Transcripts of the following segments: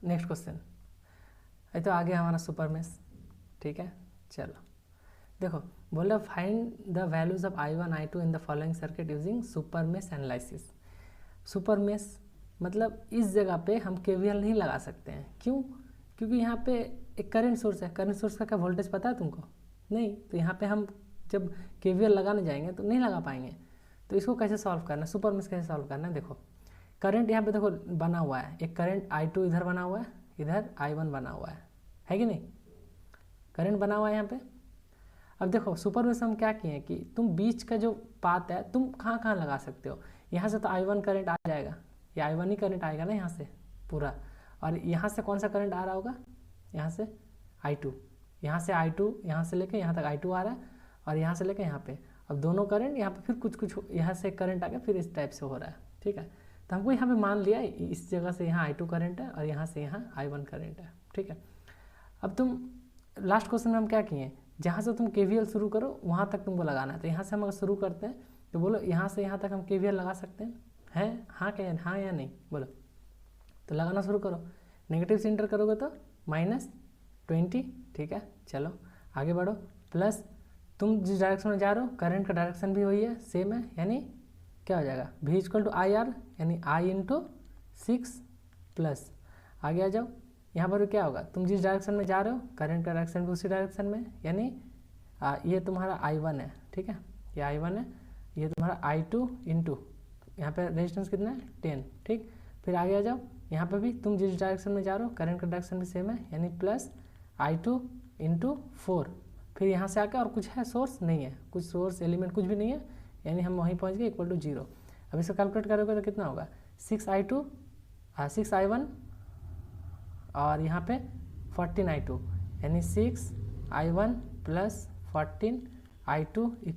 Next question. ये तो आगे हमारा सुपर मेश, ठीक है। चलो देखो, बोला find the values of I1 I2 in the following circuit using super mesh analysis. Super mesh मतलब इस जगह पे हम KVL नहीं लगा सकते हैं। क्यों? क्योंकि यहाँ पे एक करंट सोर्स है। करंट सोर्स का क्या वोल्टेज पता है तुमको? नहीं। तो यहाँ पे हम जब KVL लगाने जाएंगे तो नहीं लगा पाएंगे। तो इसको कैसे सॉल्व करना है, सुपर मेश कैसे सॉल्व करना है? देखो करंट यहाँ पे देखो बना हुआ है, एक करंट I2 इधर बना हुआ है, इधर I1 बना हुआ है कि नहीं? करंट बना हुआ है यहाँ पे। अब देखो सुपर मेश हम क्या किए कि तुम बीच का जो पाथ है तुम कहाँ कहाँ लगा सकते हो। यहाँ से तो I1 करंट आ जाएगा, ये I1 ही करंट आएगा ना यहाँ से पूरा। और यहाँ से कौन सा करंट आ रहा होगा? यहाँ से I2, यहाँ से I2 यहाँ से लेके यहाँ तक I2 आ रहा है, और यहाँ से लेके यहाँ पे। अब दोनों करंट यहाँ पे फिर कुछ कुछ यहाँ से करंट आ गया, फिर इस टाइप से हो रहा है, ठीक है। तो हमको यहाँ पे मान लिया इस जगह से यहाँ I2 करंट है और यहाँ से यहाँ I1 करंट है, ठीक है। अब तुम लास्ट क्वेश्चन में हम क्या किए, जहाँ से तुम KVL शुरू करो वहाँ तक तुमको लगाना है। तो यहाँ से हम अगर शुरू करते हैं तो बोलो यहाँ से यहाँ तक हम KVL लगा सकते हैं? हाँ क्या, हाँ या नहीं? बोलो। तो लगाना शुरू करो। नेगेटिव से इंटर करोगे तो -20, ठीक है। चलो आगे बढ़ो। प्लस तुम जिस डायरेक्शन में जा रहे हो करंट का डायरेक्शन भी वही है, सेम है, यानी क्या हो जाएगा V = IR, यानी I × 6 प्लस। आगे आ जाओ, यहाँ पर क्या होगा, तुम जिस डायरेक्शन में जा रहे हो करंट का डायरेक्शन भी उसी डायरेक्शन में, यानी ये तुम्हारा I1 है, ठीक है। ये I1 है, ये तुम्हारा I2 × यहाँ पे रेजिस्टेंस कितना है 10, ठीक। फिर आगे आ जाओ, यहाँ पे भी तुम जिस डायरेक्शन में जा रहे हो करंट का डायरेक्शन भी सेम है, यानी प्लस I2 × 4। फिर यहाँ से आकर और कुछ है सोर्स नहीं है, कुछ सोर्स एलिमेंट कुछ भी नहीं है, यानी हम वहीं पहुँच गए = 0। अब इसको कैलकुलेट करोगे तो कितना होगा 6I1 और यहाँ पे 14I2, यानी 6I1 + 14I2 =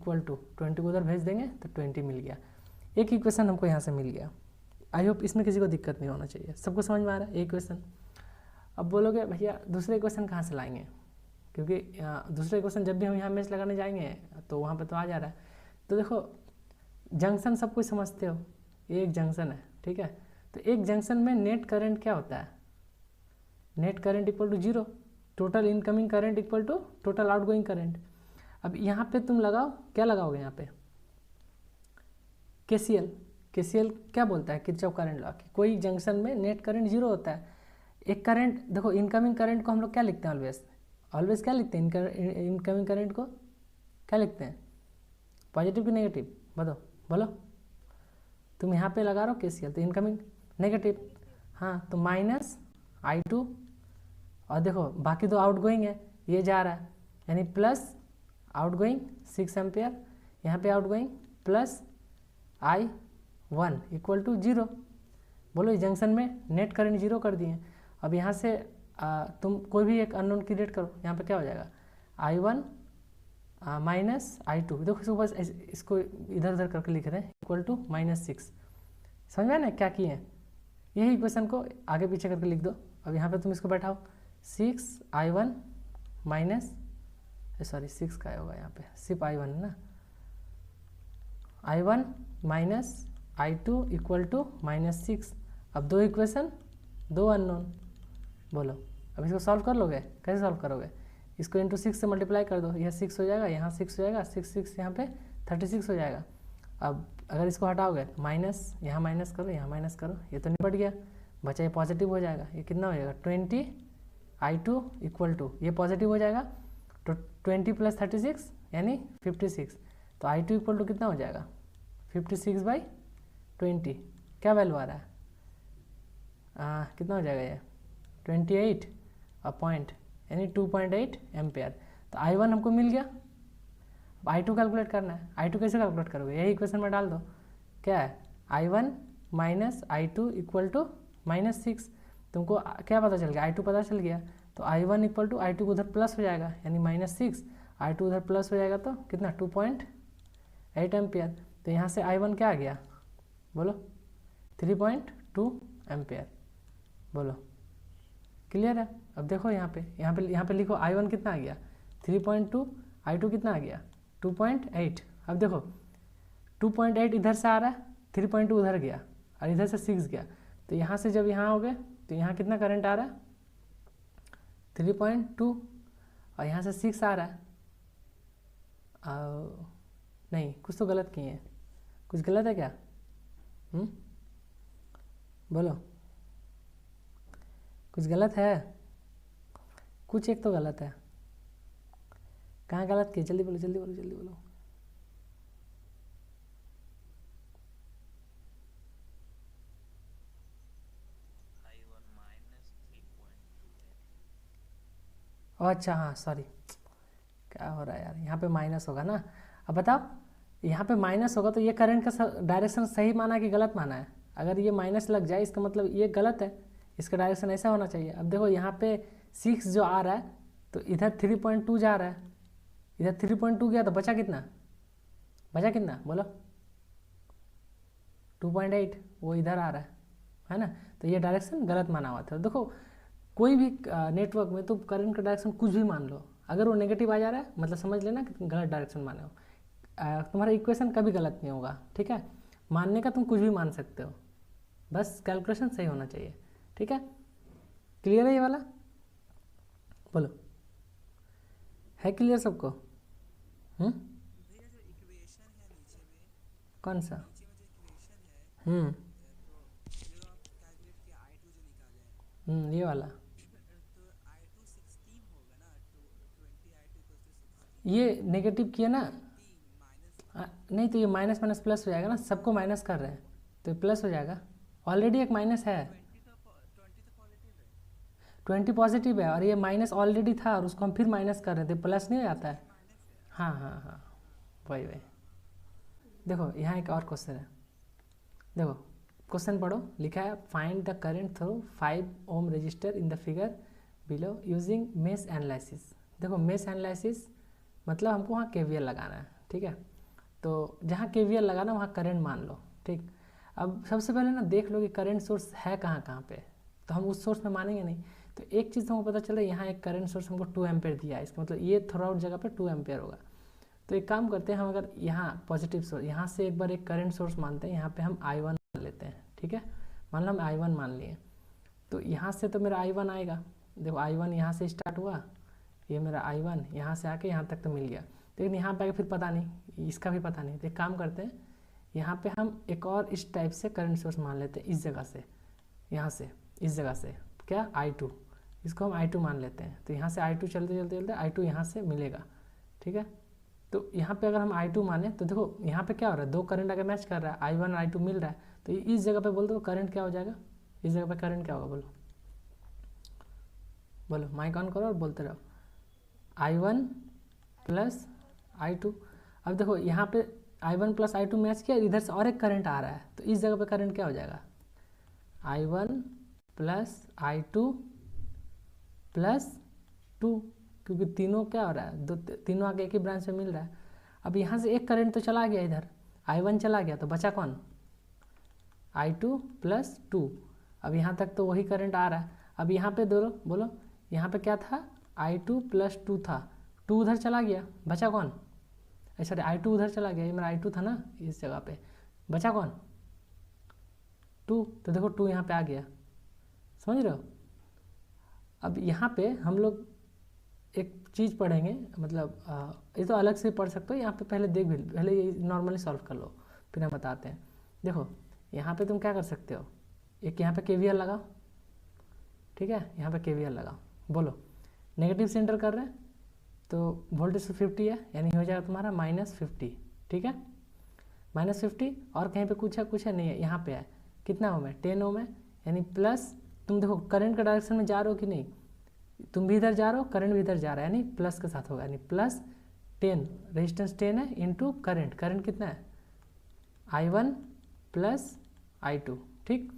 20 को उधर भेज देंगे तो 20 मिल गया। एक इक्वेशन हमको यहाँ से मिल गया। आई होप इसमें किसी को दिक्कत नहीं होना चाहिए, सबको समझ में आ रहा है एक इक्वेशन। अब बोलोगे भैया दूसरे इक्वेशन कहाँ से लाएंगे, क्योंकि दूसरे इक्वेशन जब भी हम यहाँ मेश लगाने जाएंगे तो वहाँ पे तो आ जा रहा है। तो देखो जंक्शन सब कुछ समझते हो, ये एक जंक्शन है, ठीक है। तो एक जंक्शन में नेट करंट क्या होता है, net current = 0, total incoming current = total outgoing current. अब यहाँ पे तुम लगाओ, क्या लगाओगे यहाँ पे KCL क्या बोलता है, किरचॉफ करंट लॉ की कोई जंक्शन में नेट करंट 0 होता है। एक करंट देखो, इनकमिंग करंट को हम लोग क्या लिखते हैं ऑलवेज क्या लिखते हैं, इनकमिंग करंट को क्या लिखते हैं, पॉजिटिव कि नेगेटिव? बोलो। तुम यहाँ पे लगा रहे हो KCL तो इनकमिंग नेगेटिव, हाँ तो -I2, और देखो बाकी तो आउटगोइंग है, ये जा रहा है, यानी प्लस आउटगोइंग 6 एम्पियर, यहाँ पे आउटगोइंग प्लस I1 = 0। बोलो इस जंक्शन में नेट करंट 0 कर दिए। अब यहाँ से तुम कोई भी एक अननोन क्रिएट करो, यहाँ पे क्या हो जाएगा I1 -I2। देखो इसको बस इसको इधर उधर करके लिख रहे हैं = -6। समझ में ना क्या किए हैं, यही इक्वेशन को आगे पीछे करके लिख दो। अब यहाँ पे तुम इसको बैठाओ 6I1 सॉरी 6 का होगा यहाँ पे, सिर्फ I1 है ना, I1 -I2 = -6। अब दो इक्वेशन दो अननोन, बोलो अब इसको सॉल्व कर लोगे, कैसे सॉल्व करोगे, इसको × 6 से मल्टीप्लाई कर दो, यह 6 हो जाएगा, यहाँ 6 हो जाएगा, 6 यहाँ पे 36 हो जाएगा। अब अगर इसको हटाओगे माइनस, यहाँ माइनस करो, यहाँ माइनस करो, ये तो निपट गया, बचा ये पॉजिटिव हो जाएगा, ये कितना हो जाएगा 20I2 = ये पॉजिटिव हो जाएगा तो 20 + 36 यानी 56। तो I2 = कितना हो जाएगा 56/20, क्या वैल्यू आ रहा है कितना हो जाएगा ये 28 पॉइंट, यानी 2.8 एम्पेयर। तो I1 हमको मिल गया। अब I2 कैलकुलेट करना है, I2 कैसे कैलकुलेट करोगे, यही इक्वेशन में डाल दो, क्या है I1 -I2 = -6। तुमको क्या पता चल गया, I2 पता चल गया, तो I1 = I2 उधर प्लस हो जाएगा, यानी -6, I2 उधर प्लस हो जाएगा तो कितना 2.8 एम्पियर। तो यहाँ से I1 क्या आ गया, बोलो 3.2 एम्पियर। बोलो क्लियर है। अब देखो यहाँ पे लिखो I1 कितना आ गया 3.2, I2 कितना आ गया 2.8। अब देखो 2.8 इधर से आ रहा है, 3.2 उधर गया और इधर से 6 गया, तो यहाँ से जब यहाँ हो गए तो यहाँ कितना करंट आ रहा है 3.2 और यहाँ से 6 आ रहा है। नहीं, कुछ तो गलत किए हैं, कुछ गलत है क्या? बोलो, कुछ गलत है? कुछ एक तो गलत है। कहाँ गलत किए? जल्दी बोलो जल्दी बोलो जल्दी बोलो। अच्छा हाँ सॉरी, क्या हो रहा है यार, यहाँ पे माइनस होगा ना। अब बताओ, यहाँ पे माइनस होगा तो ये करंट का डायरेक्शन सही माना कि गलत माना है? अगर ये माइनस लग जाए इसका मतलब ये गलत है, इसका डायरेक्शन ऐसा होना चाहिए। अब देखो यहाँ पे 6 जो आ रहा है तो इधर 3.2 जा रहा है, इधर 3.2 गया तो बचा कितना? बचा कितना बोलो? 2.8, वो इधर आ रहा है ना। तो ये डायरेक्शन गलत माना हुआ था। देखो कोई भी नेटवर्क में तो करंट का डायरेक्शन कुछ भी मान लो, अगर वो नेगेटिव आ जा रहा है मतलब समझ लेना कि गलत डायरेक्शन माने हो। तुम्हारा इक्वेशन कभी गलत नहीं होगा, ठीक है। मानने का तुम कुछ भी मान सकते हो, बस कैलकुलेशन सही होना चाहिए, ठीक है। क्लियर है ये वाला? बोलो, है क्लियर सबको? कौन सा? ये वाला। ये नेगेटिव किया ना, नहीं तो ये माइनस माइनस प्लस हो जाएगा ना, सबको माइनस कर रहे हैं तो प्लस हो जाएगा। ऑलरेडी एक माइनस है, 20 पॉजिटिव है और ये माइनस ऑलरेडी था और उसको हम फिर माइनस कर रहे थे, प्लस नहीं हो जाता है? हाँ हाँ हाँ, वही वही। देखो यहाँ एक और क्वेश्चन है, देखो क्वेश्चन पढ़ो। लिखा है find the current through 5 ohm resistor in the figure below using mesh analysis. देखो मेश एनालिसिस मतलब हमको वहाँ KVL लगाना है, ठीक है। तो जहाँ KVL लगाना वहाँ करंट मान लो, ठीक। अब सबसे पहले ना देख लो कि करंट सोर्स है कहाँ कहाँ पे, तो हम उस सोर्स में मानेंगे नहीं। तो एक चीज़ हमको पता चला, यहाँ एक करंट सोर्स हमको 2 एम्पेयर दिया है, इसका मतलब ये थ्रू आउट जगह पे 2 एम्पेयर होगा। तो एक काम करते हैं हम, अगर यहाँ पॉजिटिव सोर्स, यहाँ से एक बार एक करंट सोर्स मानते हैं, यहाँ पे हम I1 मान लेते हैं, ठीक है। मान लो हम I1 मान लिए, तो यहाँ से तो मेरा I1 आएगा। देखो I1 यहाँ से स्टार्ट हुआ, ये मेरा I1 यहाँ से आके यहाँ तक तो मिल गया, लेकिन यहाँ पे आके फिर पता नहीं, इसका भी पता नहीं। तो एक काम करते हैं, यहाँ पे हम एक और इस टाइप से करंट सोर्स मान लेते हैं, इस जगह से, यहाँ से, इस जगह से, क्या I2, इसको हम I2 मान लेते हैं। तो यहाँ से I2 चलते चलते चलते I2 यहाँ से मिलेगा, ठीक है। तो यहाँ पे अगर हम I2 माने तो देखो यहाँ पे क्या हो रहा है, दो करंट अगर मैच कर रहा है, I1 I2 मिल रहा है, तो इस जगह पे बोल दो करंट क्या हो जाएगा, इस जगह पे करंट क्या होगा? बोलो बोलो, माइक ऑन करो और बोलते रहो, I1 प्लस I2। अब देखो यहाँ पे I1 प्लस I2 मैच किया, इधर से और एक करंट आ रहा है, तो इस जगह पे करंट क्या हो जाएगा? I1 प्लस I2 प्लस 2, क्योंकि तीनों क्या हो रहा है, दो तीनों आगे एक ही ब्रांच में मिल रहा है। अब यहाँ से एक करंट तो चला गया, इधर I1 चला गया, तो बचा कौन? I2 plus 2। अब यहाँ तक तो वही करंट आ रहा है। अब यहाँ पे बोलो यहाँ पे क्या था? I2 प्लस 2 था, 2 उधर चला गया, बचा कौन? सॉरी I2 उधर चला गया, ये मेरा I2 था ना इस जगह पे, बचा कौन? 2। तो देखो 2 यहाँ पे आ गया, समझ रहे हो? अब यहाँ पे हम लोग एक चीज़ पढ़ेंगे, मतलब ये तो अलग से पढ़ सकते हो, यहाँ पे पहले देख भी, पहले ये नॉर्मली सॉल्व कर लो फिर हम बताते हैं। देखो यहाँ पे तुम क्या कर सकते हो, एक यहाँ पे KVL लगाओ, ठीक है, यहाँ पे KVL लगाओ। बोलो, नेगेटिव से एंटर कर रहे हैं तो वोल्टेज 50 है, यानी हो जाएगा तुम्हारा -50, ठीक है, -50। और कहीं पे कुछ है नहीं है, यहाँ पे है कितना ओम है? 10 ओम है, यानी प्लस। तुम देखो करंट का डायरेक्शन में जा रहे हो कि नहीं, तुम भी इधर जा रहे हो, करंट भी इधर जा रहा है, यानी प्लस के साथ होगा, यानी प्लस 10, रेजिस्टेंस 10 है इंटू करंट, करंट कितना है? I1 प्लस I2, ठीक।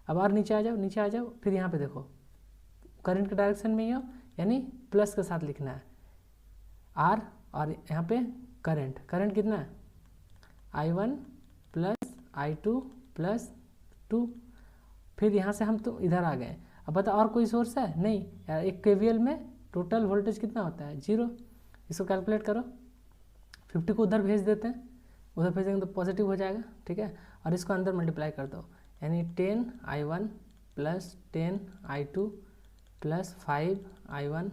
अब और नीचे आ जाओ, फिर यहाँ पे देखो करंट के डायरेक्शन में ही हो, यानी प्लस के साथ लिखना है R, और यहाँ पे करंट कितना है? I1 plus I2 plus 2। फिर यहाँ से हम तो इधर आ गए। अब बता और कोई सोर्स है? नहीं यार, एक KVL में टोटल वोल्टेज कितना होता है? 0। इसको कैलकुलेट करो, 50 को उधर भेज देते हैं, उधर भेजेंगे तो पॉजिटिव हो जाएगा, ठीक है। और इसको अंदर मल्टीप्लाई कर दो, यानी 10 I1 plus 10i2 plus 5i1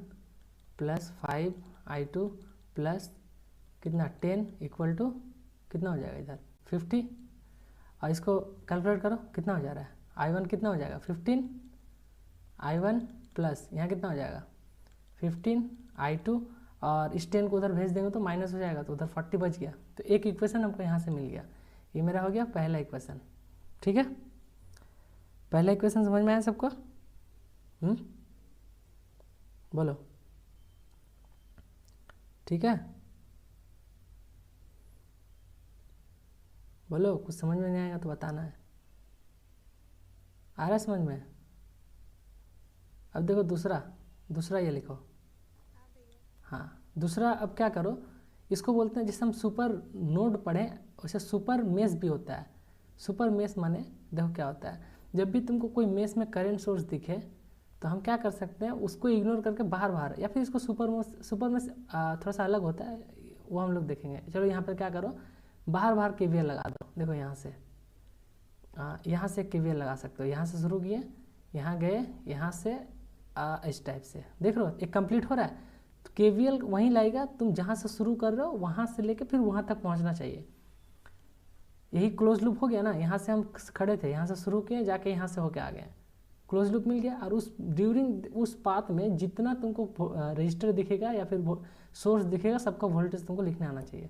plus 5i2 plus कितना 10 इक्वल टू कितना हो जाएगा इधर 50। और इसको कैलकुलेट करो कितना हो जा रहा है, i1 कितना हो जाएगा 15, i1 प्लस यहाँ कितना हो जाएगा 15 i2, और इस 10 को उधर भेज देंगे तो माइनस हो जाएगा, तो उधर 40 बच गया। तो एक इक्वेशन हमको यहाँ से मिल गया, ये मेरा हो गया पहला इक्वेशन। ठीक है, पहला इक्वेशन समझ में आया सबको? बोलो ठीक है, बोलो, कुछ समझ में नहीं आएगा तो बताना है। आ रहा है समझ में? अब देखो दूसरा ये लिखो। हाँ, दूसरा अब क्या करो, इसको बोलते हैं, जैसे हम सुपर नोड पढ़ें वैसे सुपर मेश भी होता है। सुपर मेश माने देखो क्या होता है, जब भी तुमको कोई मेश में करंट सोर्स दिखे तो हम क्या कर सकते हैं, उसको इग्नोर करके बाहर या फिर इसको सुपर मेश थोड़ा सा अलग होता है, वो हम लोग देखेंगे। चलो यहाँ पर क्या करो, बाहर केवीएल लगा दो। देखो यहाँ से केवीएल लगा सकते हो, यहाँ से शुरू किए, यहाँ गए, यहाँ से इस टाइप से देख रहे हो, एक कंप्लीट हो रहा है। तो केवीएल वहीं लाएगा, तुम जहाँ से शुरू कर रहे हो वहाँ से लेके फिर वहाँ तक पहुँचना चाहिए। यही क्लोज लूप हो गया ना, यहाँ से हम खड़े थे, यहाँ से शुरू किए, जाके यहाँ से होके आ गए, क्लोज लूप मिल गया। और उस ड्यूरिंग उस पाथ में जितना तुमको रजिस्टर दिखेगा या फिर सोर्स दिखेगा, सबका वोल्टेज तुमको लिखने आना चाहिए।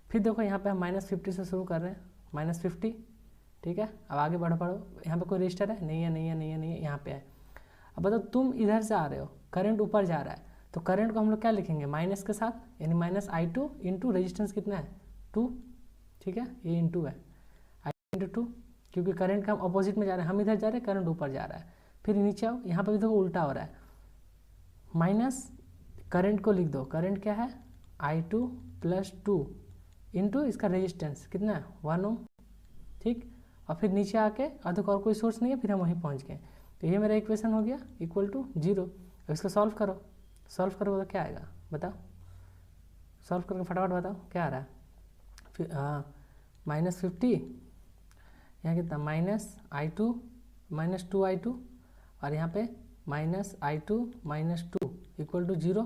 फिर देखो यहाँ पे हम -50 से शुरू कर रहे हैं, -50। ठीक है, अब आगे बढ़ो। यहाँ पे कोई रजिस्टर है? नहीं है, यहाँ पे है। अब बताओ, तुम इधर से आ रहे हो, करंट ऊपर जा रहा है, तो करंट को हम लोग क्या लिखेंगे माइनस के साथ, यानी -i2 इंटू रजिस्टेंस कितना है 2। ठीक है, ये इंटू है i इंटू 2, क्योंकि करंट का हम अपोजिट में जा रहे हैं, हम इधर जा रहे हैं, करंट ऊपर जा रहा है। फिर नीचे आओ, यहाँ पर भी देखो उल्टा हो रहा है, माइनस करंट को लिख दो, करंट क्या है i2 प्लस 2 इंटू इसका रेजिस्टेंस कितना है 1 ओम। ठीक, और फिर नीचे आके अधिक और कोई सोर्स नहीं है, फिर हम वहीं पहुँच गए। तो ये मेरा इक्वेशन हो गया इक्वल टू 0। अब इसको सॉल्व करो तो क्या आएगा बताओ, सॉल्व करके फटाफट बताओ क्या आ रहा है। फिर -50, यहाँ कितना -i2 -2i2, और यहाँ पे -i2 -2 इक्वल टू 0।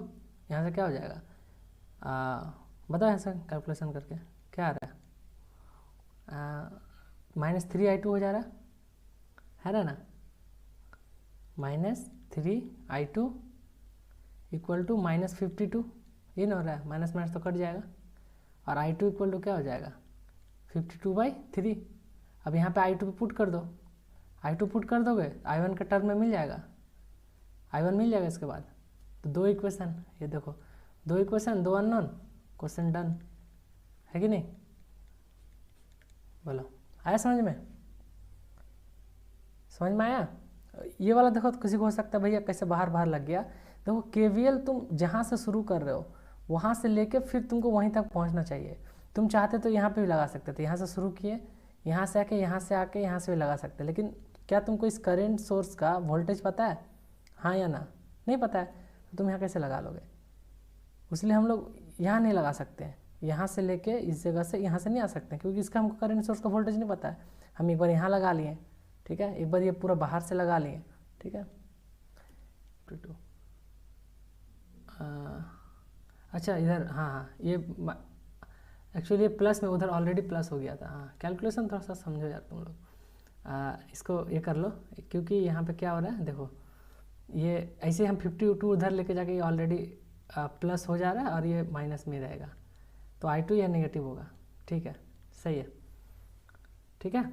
यहाँ से क्या हो जाएगा, बताओ ऐसा कैलकुलेशन करके क्या आ रहा है, -3i2 हो जा रहा है ना, -3i2 इक्वल टू -52, ये ना हो रहा है, माइनस तो कट जाएगा, और i2 इक्वल टू क्या हो जाएगा 52/3। अब यहाँ पे i2 पे पुट कर दो, i2 पुट कर दोगे i1 का टर्म में मिल जाएगा, i1 मिल जाएगा। इसके बाद तो 2 इक्वेशन, ये देखो 2 इक्वेशन 2 अननोन, क्वेश्चन डन है कि नहीं? बोलो आया समझ में आया? ये वाला देखो, तो किसी को हो सकता है भैया कैसे बाहर लग गया। देखो केवीएल तुम जहाँ से शुरू कर रहे हो वहाँ से लेके फिर तुमको वहीं तक पहुँचना चाहिए। तुम चाहते तो यहाँ पे भी लगा सकते थे, यहाँ से शुरू किए, यहाँ से आके यहाँ से भी लगा सकते, लेकिन क्या तुमको इस करंट सोर्स का वोल्टेज पता है, हाँ या ना? नहीं पता है, तो तुम यहाँ कैसे लगा लोगे? इसलिए हम लोग यहाँ नहीं लगा सकते हैं, यहाँ से लेके इस जगह से यहाँ से नहीं आ सकते, क्योंकि इसका हमको करंट सोर्स का वोल्टेज नहीं पता है। हम एक बार यहाँ लगा लिए, ठीक है, एक बार ये पूरा बाहर से लगा लिए, ठीक है। अच्छा इधर हाँ ये एक्चुअली ये प्लस में उधर ऑलरेडी प्लस हो गया था। हाँ, कैलकुलेशन थोड़ा सा समझो यार तुम लोग। इसको ये कर लो, क्योंकि यहाँ पे क्या हो रहा है देखो, ये ऐसे हम 52 उधर लेके जाके ये ऑलरेडी प्लस हो जा रहा है और ये माइनस में रहेगा, तो i2 या नेगेटिव होगा। ठीक है, सही है, ठीक है।